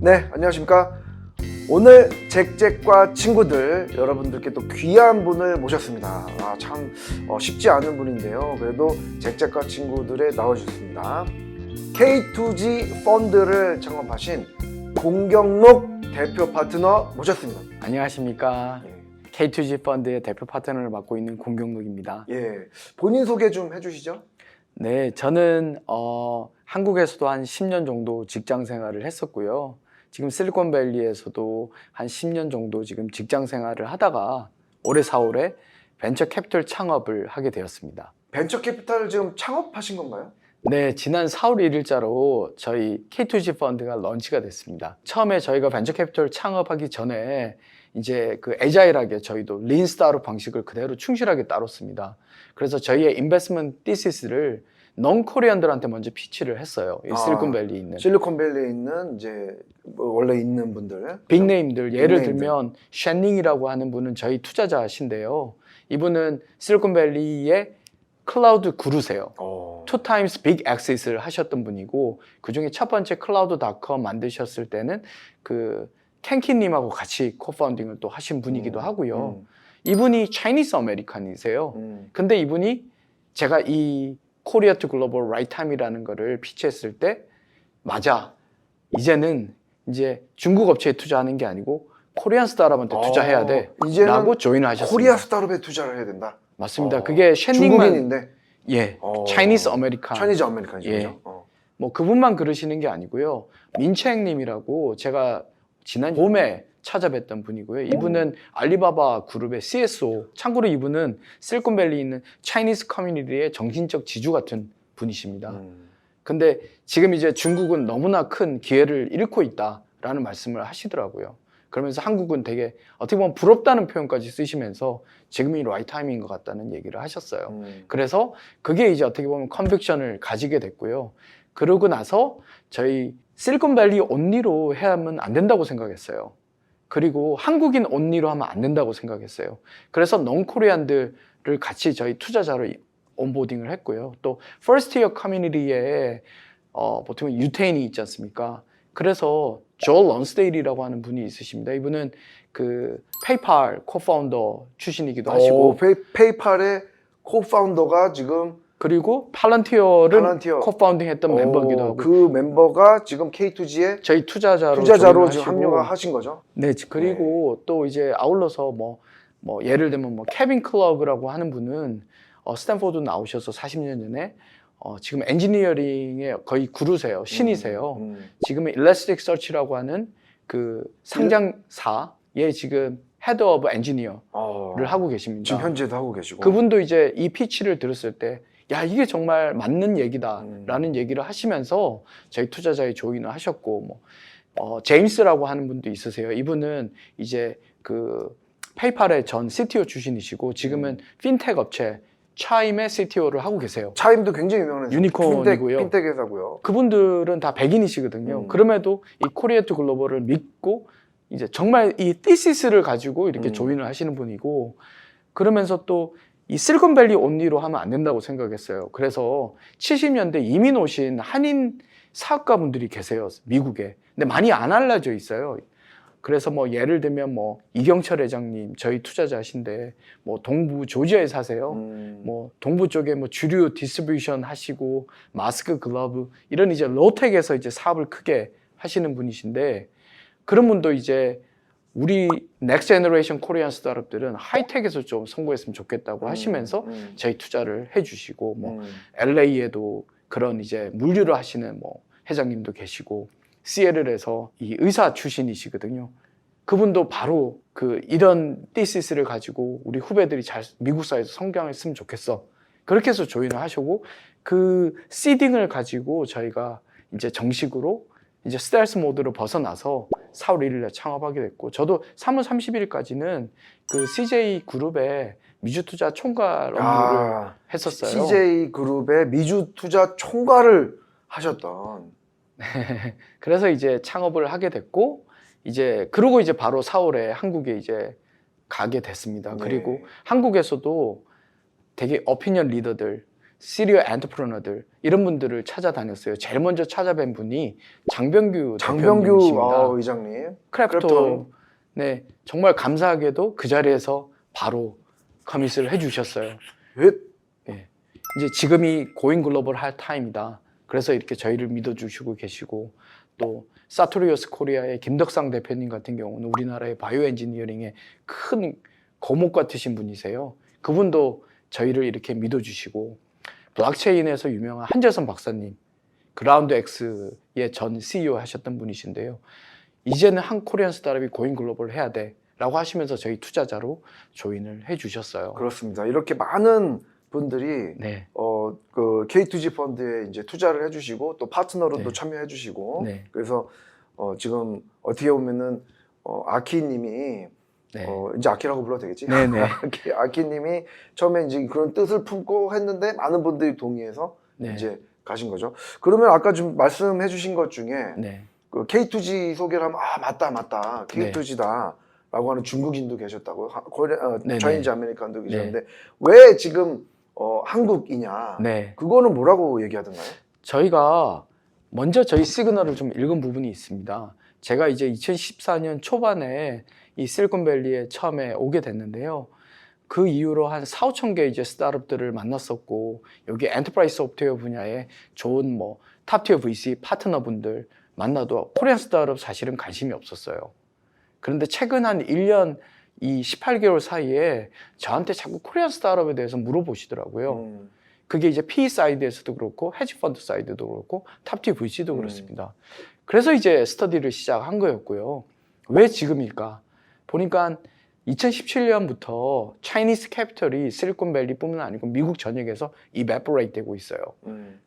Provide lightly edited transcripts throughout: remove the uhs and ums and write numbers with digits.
네, 안녕하십니까. 오늘 잭잭과 친구들 여러분들께 또 귀한 분을 모셨습니다. 참 쉽지 않은 분인데요. 그래도 잭잭과 친구들에 나와주셨습니다. K2G 펀드를 창업하신 공경록 대표 파트너 모셨습니다. 안녕하십니까. K2G 펀드의 대표 파트너를 맡고 있는 공경록입니다. 예, 본인 소개 좀 해주시죠. 네, 저는 한국에서도 한 10년 정도 직장 생활을 했었고요. 지금 실리콘밸리에서도 한 10년 정도 지금 직장 생활을 하다가 올해 4월에 벤처 캐피털 창업을 하게 되었습니다. 벤처 캐피탈을 지금 창업하신 건가요? 네, 지난 4월 1일자로 저희 K2G 펀드가 런치가 됐습니다. 처음에 저희가 벤처 캐피털 창업하기 전에 이제 그 애자일하게 저희도 린 스타트업 방식을 그대로 충실하게 따랐습니다. 그래서 저희의 인베스트먼트 디시스를 non 코리안들한테 먼저 피치를 했어요. 이 실리콘밸리에 있는 실리콘밸리에 있는 이제 원래 있는 분들, 빅네임들, 예를 빅네임들. 들면 쉔닝이라고 하는 분은 저희 투자자신데요. 이분은 실리콘밸리의 클라우드 구루세요. 2x 빅 엑시스를 하셨던 분이고, 그 중에 첫 번째 클라우드.com 만드셨을 때는 그 켄키님하고 같이 코파운딩을 또 하신 분이기도 하고요. 이분이 차이니스 아메리칸이세요. 근데 이분이 제가 이 코리아 투 글로벌 라이트 타임이라는 거를 피치했을 때, 맞아, 이제는 이제 중국 업체에 투자하는 게 아니고 코리안 스타트업한테 투자해야 돼 라고 조인을 하셨습니다. 코리아 스타트업에 투자를 해야 된다. 맞습니다. 그게 쉔닝만, 중국인인데 예, 차이니스 아메리칸, 차이니즈 아메리칸이죠. 예. 뭐 그분만 그러시는 게 아니고요. 민채행님이라고 제가 지난 봄에 찾아뵀던 분이고요. 이분은 알리바바 그룹의 CSO. 참고로 이분은 실리콘밸리에 있는 차이니스 커뮤니티의 정신적 지주 같은 분이십니다. 근데 지금 이제 중국은 너무나 큰 기회를 잃고 있다라는 말씀을 하시더라고요. 그러면서 한국은 되게 어떻게 보면 부럽다는 표현까지 쓰시면서 지금이 라이트 타임인 것 같다는 얘기를 하셨어요. 그래서 그게 이제 어떻게 보면 컨빅션을 가지게 됐고요. 그러고 나서 저희 실리콘밸리 온리로 해야만 안 된다고 생각했어요. 그리고 한국인 온리로 하면 안 된다고 생각했어요. 그래서 non-코리안들을 같이 저희 투자자로 온보딩을 했고요. 또 first year 커뮤니티에 보통 유태인이 있지 않습니까? 그래서 조엘 런스데일이라고 하는 분이 있으십니다. 이분은 그 페이팔 코파운더 출신이기도 하시고, 페이팔의 코파운더가 지금, 그리고 팔런티어를 코파운딩 했던 멤버이기도 하고, 그 멤버가 지금 K2G의 저희 투자자로 지금 합류하신 거죠. 네, 그리고 또 이제 아울러서 뭐 예를 들면 뭐 케빈 클럭이라고 하는 분은 스탠포드 나오셔서 40년 전에 지금 엔지니어링의 거의 구루세요. 신이세요. 지금은 일라스틱 서치라고 하는 그 상장사에 지금 헤드 오브 엔지니어를 하고 계십니다. 지금 현재도 하고 계시고. 그분도 이제 이 피치를 들었을 때, 야, 이게 정말 맞는 얘기다라는 얘기를 하시면서 저희 투자자에 조인을 하셨고, 제임스라고 하는 분도 있으세요. 이분은 이제 그 페이팔의 전 CTO 출신이시고, 지금은 핀텍 업체 차임의 CTO를 하고 계세요. 차임도 굉장히 유명한 유니콘이고요. 핀텍 회사고요. 그분들은 다 백인이시거든요. 그럼에도 이 코리아 투 글로벌을 믿고 이제 정말 이 티시스를 가지고 이렇게 조인을 하시는 분이고, 그러면서 또 이 실리콘밸리 온리로 하면 안 된다고 생각했어요. 그래서 70년대 이민 오신 한인 사업가분들이 계세요, 미국에. 근데 많이 안 알려져 있어요. 그래서 뭐 예를 들면 뭐 이경철 회장님, 저희 투자자신데 뭐 동부 조지아에 사세요. 뭐 동부 쪽에 뭐 주류 디스트리뷰션 하시고 마스크, 글러브 이런 이제 로텍에서 이제 사업을 크게 하시는 분이신데, 그런 분도 이제 우리 넥스트 제너레이션 코리안 스타트업들은 하이텍에서 좀 성공했으면 좋겠다고 하시면서 저희 투자를 해주시고, 뭐 LA에도 그런 이제 물류를 하시는 뭐 회장님도 계시고, 시애틀에서 이 의사 출신이시거든요. 그분도 바로 그 이런 티시스를 가지고 우리 후배들이 잘 미국 사회에서 성장했으면 좋겠어. 그렇게 해서 조인을 하시고, 그 시딩을 가지고 저희가 이제 정식으로 이제 스텔스 모드로 벗어나서 4월 1일에 창업하게 됐고, 저도 3월 30일까지는 그 CJ 그룹의 미주 투자 총괄 업무를 했었어요. CJ 그룹의 미주 투자 총괄을 하셨던. 그래서 이제 창업을 하게 됐고, 이제 그러고 이제 바로 4월에 한국에 이제 가게 됐습니다. 그리고 한국에서도 되게 오피니언 리더들, 시리얼 엔터프레너들 이런 분들을 찾아다녔어요. 제일 먼저 찾아뵌 분이 장병규 대표님이십니다. 의장님. 크래프톤. 네, 정말 감사하게도 그 자리에서 바로 커밋을 해주셨어요. 왜? 네, 이제 지금이 고잉 글로벌 할 타임이다. 그래서 이렇게 저희를 믿어주시고 계시고 또 사토리오스 코리아의 김덕상 대표님 같은 경우는 우리나라의 바이오 엔지니어링의 큰 거목 같으신 분이세요. 그분도 저희를 이렇게 믿어주시고 블록체인에서 유명한 한재선 박사님, 그라운드 X의 전 CEO 하셨던 분이신데요. 이제는 한 코리안 스타트업이 고잉 글로벌 해야 돼 라고 하시면서 저희 투자자로 조인을 해주셨어요. 그렇습니다. 이렇게 많은 분들이 네. 그 K2G 펀드에 이제 투자를 해주시고 또 파트너로도 네. 참여해주시고 네. 그래서 지금 어떻게 보면은 아키님이 네. 이제 아키라고 불러도 되겠지? 네네. 아키님이 처음에 이제 그런 뜻을 품고 했는데 많은 분들이 동의해서 네. 이제 가신 거죠. 그러면 아까 좀 말씀해주신 것 중에 네. 그 K2G 소개를 하면 맞다 네. K2G다 라고 하는 중국인도 계셨다고 네네. 차이니즈 아메리칸도 계셨는데 왜 지금 한국이냐 네. 그거는 뭐라고 얘기하던가요? 저희가 먼저 저희 시그널을 좀 읽은 부분이 있습니다. 제가 이제 2014년 초반에 이 실리콘밸리에 처음에 오게 됐는데요. 그 이후로 한 4, 5천 개 이제 스타트업들을 만났었고 여기 엔터프라이즈 소프트웨어 분야에 좋은 뭐 탑티어 VC 파트너분들 만나도 코리안 스타트업 사실은 관심이 없었어요. 그런데 최근 한 1년 이 18개월 사이에 저한테 자꾸 코리안 스타트업에 대해서 물어보시더라고요. 그게 이제 PE 사이드에서도 그렇고 헤지 펀드 사이드도 그렇고 탑티어 VC도 그렇습니다. 그래서 이제 스터디를 시작한 거였고요. 왜 지금일까? 보니까 2017년부터 차이니스 캐피털이 실리콘밸리뿐만 아니고 미국 전역에서 이베포레이트 되고 있어요.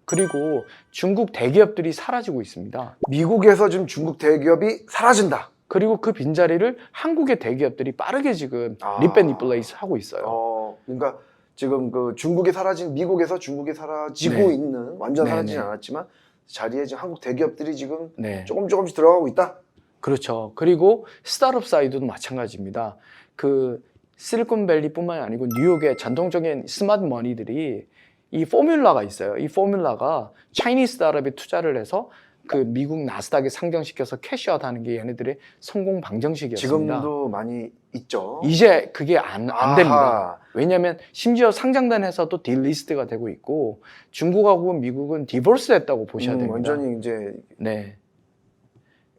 그리고 중국 대기업들이 사라지고 있습니다. 미국에서 지금 중국 대기업이 사라진다. 그리고 그 빈자리를 한국의 대기업들이 빠르게 지금 리벤 리플레이스 하고 있어요. 그러니까 지금 그 중국이 사라진 미국에서 중국이 사라지고 네. 있는 완전 사라지진 네네. 않았지만 자리에 지금 한국 대기업들이 지금 네. 조금씩 들어가고 있다. 그렇죠. 그리고 스타트업 사이드도 마찬가지입니다. 그 실리콘밸리뿐만 아니고 뉴욕의 전통적인 스마트 머니들이 이 포뮬라가 있어요. 이 포뮬라가 차이니스 스타트업에 투자를 해서 그 미국 나스닥에 상장시켜서 캐시아웃 하는 게 얘네들의 성공 방정식이었습니다. 지금도 많이 있죠. 이제 그게 안 됩니다. 아하. 왜냐하면 심지어 상장된 회사도 딜리스트가 되고 있고 중국하고 미국은 디볼스 됐다고 보셔야 됩니다. 완전히 이제 네.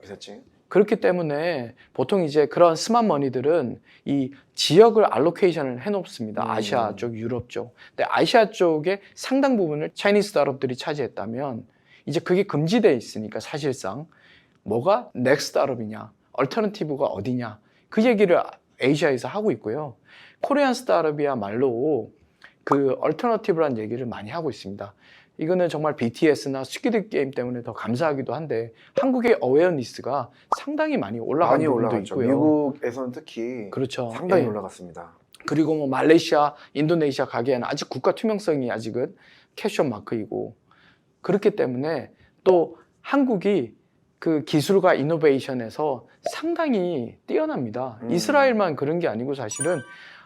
그랬지. 그렇기 때문에 보통 이제 그런 스마트 머니들은 이 지역을 알로케이션을 해놓습니다. 아시아 쪽, 유럽 쪽. 근데 아시아 쪽의 상당 부분을 차이니스 스타트업들이 차지했다면 이제 그게 금지되어 있으니까 사실상 뭐가 넥스트 스타트업이냐, 얼터너티브가 어디냐 그 얘기를 아시아에서 하고 있고요. 코리안 스타트업이야말로 그 얼터너티브란 얘기를 많이 하고 있습니다. 이거는 정말 BTS나 스퀴드 게임 때문에 더 감사하기도 한데 한국의 어웨어니스가 상당히 많이 올라간 부분도 올라갔죠. 있고요. 미국에서는 특히 그렇죠. 상당히 예. 올라갔습니다. 그리고 뭐 말레이시아, 인도네시아 가기에는 아직 국가 투명성이 아직은 캐션 마크이고 그렇기 때문에 또 한국이 그 기술과 이노베이션에서 상당히 뛰어납니다. 이스라엘만 그런 게 아니고 사실은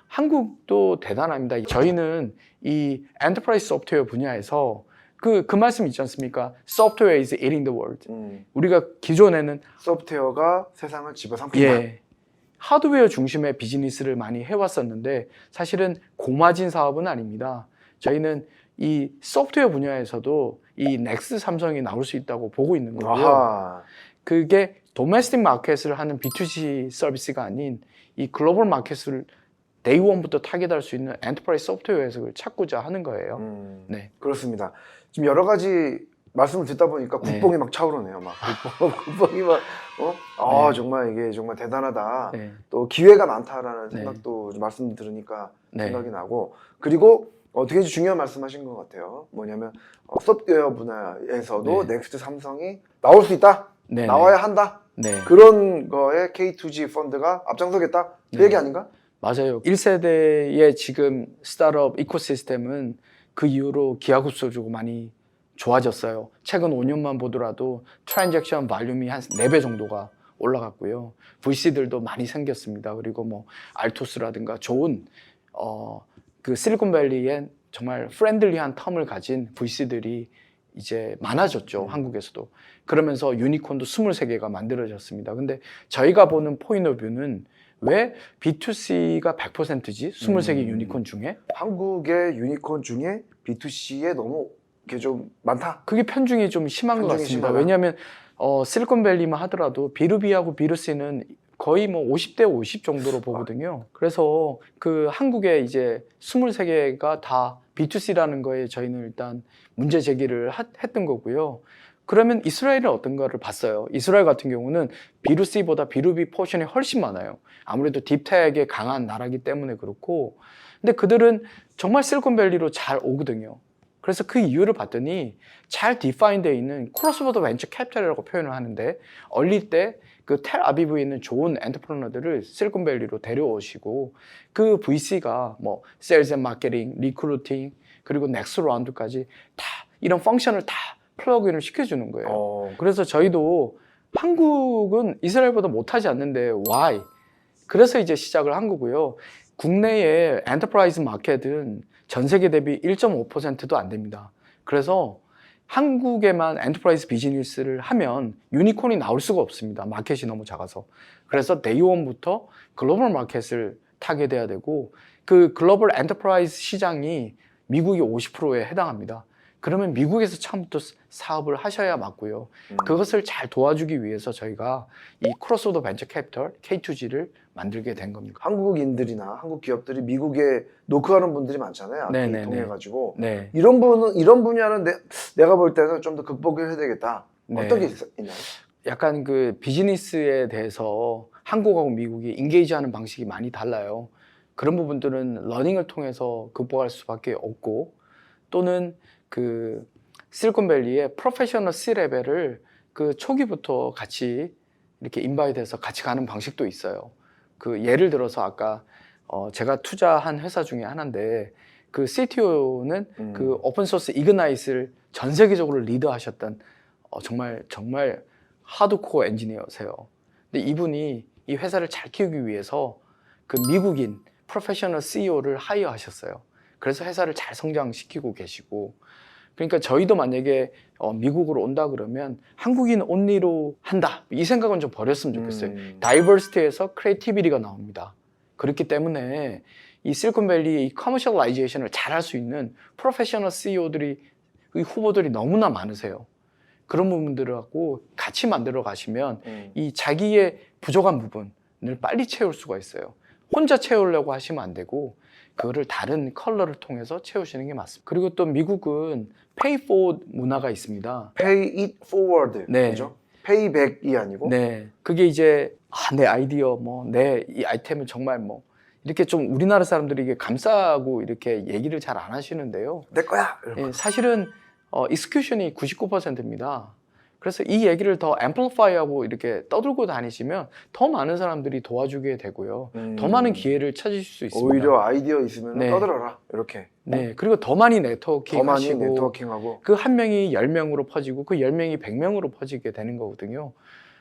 한국도 대단합니다. 저희는 이 엔터프라이즈 소프트웨어 분야에서 그 말씀 있지 않습니까? Software is eating the world. 우리가 기존에는 소프트웨어가 세상을 집어삼킨다. 예, 하드웨어 중심의 비즈니스를 많이 해왔었는데 사실은 고마진 사업은 아닙니다. 저희는 이 소프트웨어 분야에서도 이 넥스 삼성이 나올 수 있다고 보고 있는 거고요. 아하. 그게 도메스틱 마켓을 하는 B2C 서비스가 아닌 이 글로벌 마켓을 데이원부터 타겟할 수 있는 엔터프라이즈 소프트웨어 해석을 찾고자 하는 거예요. 네. 그렇습니다. 지금 여러 가지 말씀을 듣다 보니까 국뽕이 막 차오르네요. 막 국뽕이 막 네. 정말 이게 정말 대단하다. 네. 또 기회가 많다라는 네. 생각도 좀 말씀 들으니까 네. 생각이 나고 그리고 되게 중요한 말씀하신 것 같아요. 뭐냐면 소프트웨어 분야에서도 네. 넥스트 삼성이 나올 수 있다. 네. 나와야 한다. 네. 그런 거에 K2G 펀드가 앞장서겠다. 그 네. 얘기 아닌가? 맞아요. 1세대의 지금 스타트업 이코시스템은 그 이후로 기하급수적으로 많이 좋아졌어요. 최근 5년만 보더라도 트랜잭션 발륨이 한 4배 정도가 올라갔고요. VC들도 많이 생겼습니다. 그리고 뭐 알토스라든가 좋은 그 실리콘밸리의 정말 프렌들리한 텀을 가진 VC들이 이제 많아졌죠. 한국에서도. 그러면서 유니콘도 23개가 만들어졌습니다. 근데 저희가 보는 포인트 오브 뷰는 왜 B2C가 100%지? 23개 유니콘 중에? 한국의 유니콘 중에 B2C에 너무 이게 좀 많다. 그게 편중이 좀 심한 것 편중이 같습니다. 심하다. 왜냐하면 실리콘밸리만 하더라도 B2B하고 B2C는 거의 뭐 50대 50 정도로 보거든요. 그래서 그 한국에 이제 23개가 다 B2C라는 거에 저희는 일단 문제 제기를 했던 거고요. 그러면 이스라엘은 어떤가를 봤어요. 이스라엘 같은 경우는 B2C보다 B2B 포션이 훨씬 많아요. 아무래도 딥텍에 강한 나라기 때문에 그렇고. 근데 그들은 정말 실리콘밸리로 잘 오거든요. 그래서 그 이유를 봤더니 잘 디파인되어 있는 크로스보더 벤처 캐피탈이라고 표현을 하는데 어릴 때 그 텔아비브에 있는 좋은 엔터프레너들을 실리콘밸리로 데려오시고 그 VC가 뭐 세일즈 앤 마케팅, 리크루팅 그리고 넥스트 라운드까지 다 이런 펑션을 다 플러그인을 시켜주는 거예요. 그래서 저희도 한국은 이스라엘보다 못하지 않는데 why? 그래서 이제 시작을 한 거고요. 국내의 엔터프라이즈 마켓은 전 세계 대비 1.5%도 안 됩니다. 그래서 한국에만 엔터프라이즈 비즈니스를 하면 유니콘이 나올 수가 없습니다. 마켓이 너무 작아서. 그래서 데이원부터 글로벌 마켓을 타겟해야 되고 그 글로벌 엔터프라이즈 시장이 미국이 50%에 해당합니다. 그러면 미국에서 처음부터 사업을 하셔야 맞고요. 그것을 잘 도와주기 위해서 저희가 이 크로스오더 벤처 캐피털 K2G를 만들게 된 겁니다. 한국인들이나 한국 기업들이 미국에 노크하는 분들이 많잖아요. 네네네. 통해 가지고 네. 이런 분야는 내가 볼 때는 좀 더 극복을 해야 되겠다. 네. 어떤 게 있나요? 약간 그 비즈니스에 대해서 한국하고 미국이 인게이지하는 방식이 많이 달라요. 그런 부분들은 러닝을 통해서 극복할 수밖에 없고 또는 그 실리콘밸리의 프로페셔널 C레벨을 그 초기부터 같이 이렇게 인바이트해서 같이 가는 방식도 있어요. 그 예를 들어서 아까 제가 투자한 회사 중에 하나인데 그 CTO는 그 오픈소스 이그나이트를 전 세계적으로 리드하셨던 정말 하드코어 엔지니어세요. 근데 이분이 이 회사를 잘 키우기 위해서 그 미국인 프로페셔널 CEO를 하이어하셨어요. 그래서 회사를 잘 성장시키고 계시고 그러니까 저희도 만약에 미국으로 온다 그러면 한국인 온리로 한다 이 생각은 좀 버렸으면 좋겠어요. 다이버시티에서 크리에이티비티가 나옵니다. 그렇기 때문에 이 실리콘밸리의 이 커머셜라이제이션을 잘 할 수 있는 프로페셔널 CEO들이 이 후보들이 너무나 많으세요. 그런 부분들하고 같이 만들어 가시면 이 자기의 부족한 부분을 빨리 채울 수가 있어요. 혼자 채우려고 하시면 안 되고 그거를 다른 컬러를 통해서 채우시는 게 맞습니다. 그리고 또 미국은 pay forward 문화가 있습니다. Pay it forward. 네. 그죠? Payback이 아니고. 네. 그게 이제 내 아이디어 내 이 아이템은 정말 이렇게 좀 우리나라 사람들이 이게 감싸고 이렇게 얘기를 잘 안 하시는데요. 내 거야. 예, 사실은 execution이 99%입니다. 그래서 이 얘기를 더 앰플리파이하고 이렇게 떠들고 다니시면 더 많은 사람들이 도와주게 되고요. 더 많은 기회를 찾으실 수 있습니다. 오히려 아이디어 있으면 네. 떠들어라. 이렇게. 네, 그리고 더 많이 네트워킹 더 많이 하시고 네트워킹하고. 그 한 명이 10명으로 퍼지고 그 10명이 100명으로 퍼지게 되는 거거든요.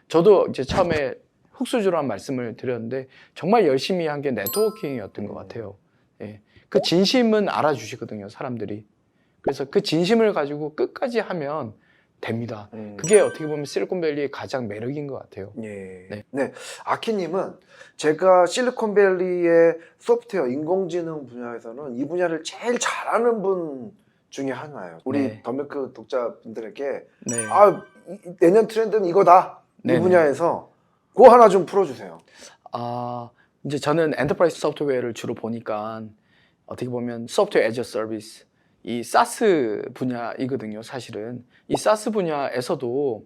저도 이제 처음에 흙수저란 말씀을 드렸는데 정말 열심히 한 게 네트워킹이었던 것 같아요. 예. 그 진심은 알아주시거든요, 사람들이. 그래서 그 진심을 가지고 끝까지 하면 됩니다. 그게 어떻게 보면 실리콘밸리의 가장 매력인 것 같아요. 예. 네. 아키님은 제가 실리콘밸리의 소프트웨어, 인공지능 분야에서는 이 분야를 제일 잘하는 분 중에 하나예요. 우리 네. 더메크 독자분들에게 네. 내년 트렌드는 이거다. 이 네네. 분야에서 그거 하나 좀 풀어주세요. 이제 저는 엔터프라이즈 소프트웨어를 주로 보니까 어떻게 보면 소프트웨어 애저 서비스 이 SaaS 분야이거든요. 사실은 이 SaaS 분야에서도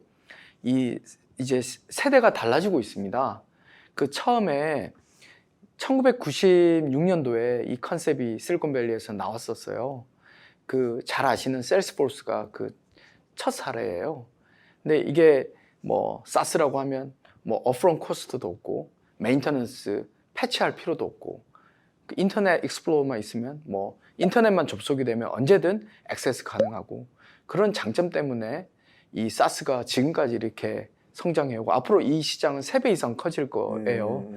이제 세대가 달라지고 있습니다. 그 처음에 1996년도에 이 컨셉이 실리콘밸리에서 나왔었어요. 그 잘 아시는 셀스포스가 그 첫 사례예요. 근데 이게 SaaS라고 하면 업프런트 코스트도 없고 메인터넌스 패치할 필요도 없고 그 인터넷 익스플로러만 있으면 인터넷만 접속이 되면 언제든 액세스 가능하고 그런 장점 때문에 이 SaaS가 지금까지 이렇게 성장해오고 앞으로 이 시장은 3배 이상 커질 거예요.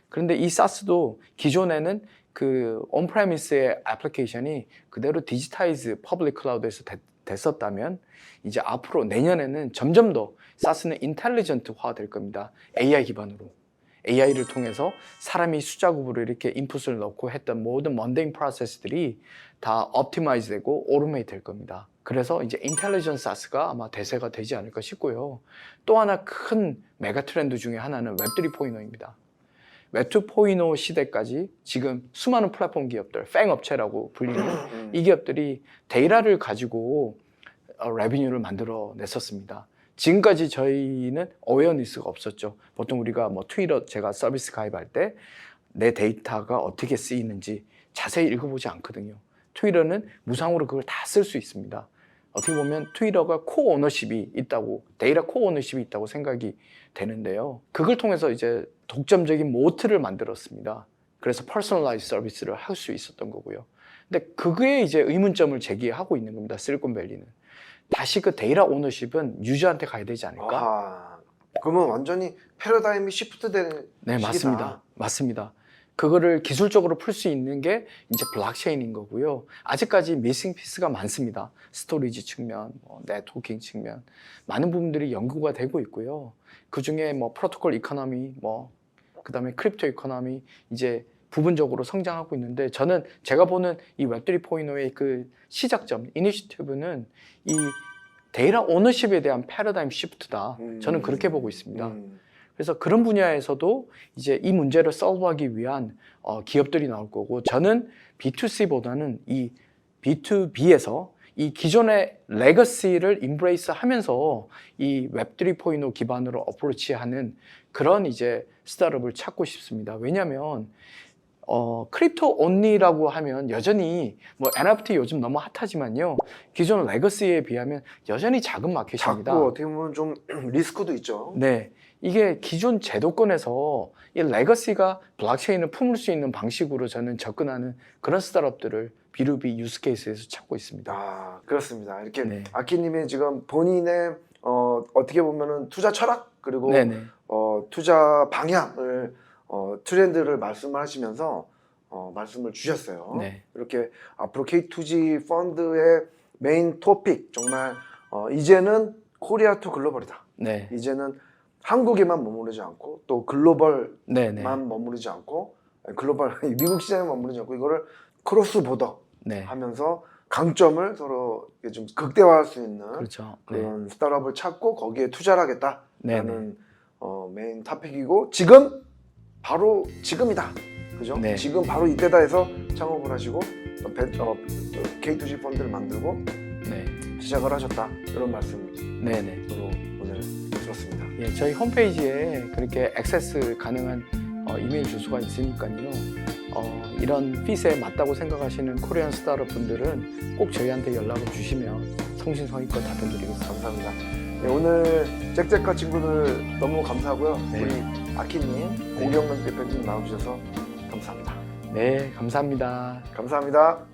그런데 이 SaaS도 기존에는 그 온프레미스의 애플리케이션이 그대로 디지타이즈 퍼블릭 클라우드에서 됐었다면 이제 앞으로 내년에는 점점 더 SaaS는 인텔리전트화 될 겁니다. AI 기반으로. AI를 통해서 사람이 숫자급으로 이렇게 인풋을 넣고 했던 모든 먼데인 프로세스들이 다 옵티마이즈 되고 오토메이트 될 겁니다. 그래서 이제 인텔리전트 SaaS가 아마 대세가 되지 않을까 싶고요. 또 하나 큰 메가 트렌드 중에 하나는 웹 3.0입니다. 웹 2.0 시대까지 지금 수많은 플랫폼 기업들, 팽 업체라고 불리는 이 기업들이 데이터를 가지고 레비뉴를 만들어 냈었습니다. 지금까지 저희는 어웨어니스가 없었죠. 보통 우리가 뭐 트위터 제가 서비스 가입할 때 내 데이터가 어떻게 쓰이는지 자세히 읽어보지 않거든요. 트위터는 무상으로 그걸 다 쓸 수 있습니다. 어떻게 보면 트위터가 코 오너십이 있다고, 데이터 코 오너십이 있다고 생각이 되는데요. 그걸 통해서 이제 독점적인 모트를 만들었습니다. 그래서 퍼스널라이즈 서비스를 할 수 있었던 거고요. 근데 그거에 이제 의문점을 제기하고 있는 겁니다. 실리콘밸리는. 다시 그 데이터 오너십은 유저한테 가야 되지 않을까? 아, 그러면 완전히 패러다임이 시프트되는 네, 시기다. 맞습니다. 맞습니다. 그거를 기술적으로 풀 수 있는 게 이제 블록체인인 거고요. 아직까지 미싱 피스가 많습니다. 스토리지 측면, 네트워킹 측면 많은 부분들이 연구가 되고 있고요. 그 중에 뭐 프로토콜 이코노미, 그다음에 크립토 이코노미 이제 부분적으로 성장하고 있는데 저는 제가 보는 이 웹 3.0의 그 시작점, 이니시티브는 이 데이터 오너십에 대한 패러다임 시프트다. 저는 그렇게 보고 있습니다. 그래서 그런 분야에서도 이제 이 문제를 솔브하기 위한 기업들이 나올 거고 저는 B2C보다는 이 B2B에서 이 기존의 레거시를 임브레이스 하면서 이 웹 3.0 기반으로 어프로치하는 그런 이제 스타트업을 찾고 싶습니다. 왜냐하면 크립토 온리라고 하면 여전히 뭐 NFT 요즘 너무 핫하지만요. 기존 레거시에 비하면 여전히 작은 마켓입니다. 작고 어떻게 보면 좀 리스크도 있죠. 네. 이게 기존 제도권에서 이 레거시가 블록체인을 품을 수 있는 방식으로 저는 접근하는 그런 스타트업들을 B2B 유스 케이스에서 찾고 있습니다. 아, 그렇습니다. 이렇게 네. 아키님의 지금 본인의 어떻게 보면은 투자 철학 그리고 네네. 투자 방향을 트렌드를 말씀하시면서 말씀을 주셨어요. 네. 이렇게 앞으로 K2G 펀드의 메인 토픽 정말 이제는 코리아 투 글로벌이다. 네. 이제는 한국에만 머무르지 않고 또 글로벌만 네네. 머무르지 않고 글로벌 미국 시장에 머무르지 않고 이거를 크로스 보더 네. 하면서 강점을 서로 이렇게 좀 극대화할 수 있는 그렇죠. 네. 그런 스타트업을 찾고 거기에 투자를 하겠다라는 네네. 메인 토픽이고 지금 바로 지금이다. 그죠? 네. 지금 바로 이때다 해서 창업을 하시고 K2G 펀드를 만들고 네. 시작을 하셨다. 이런 말씀으로 네네. 오늘 들었습니다. 예, 저희 홈페이지에 그렇게 액세스 가능한 이메일 주소가 있으니까요. 이런 핏에 맞다고 생각하시는 코리안 스타트업 분들은 꼭 저희한테 연락을 주시면 성심성의껏 답변드리겠습니다. 감사합니다. 네, 오늘 잭잭과 친구들 너무 감사하고요. 네. 우리 아키님, 공경근 대표님 나와주셔서 감사합니다. 네, 감사합니다. 감사합니다.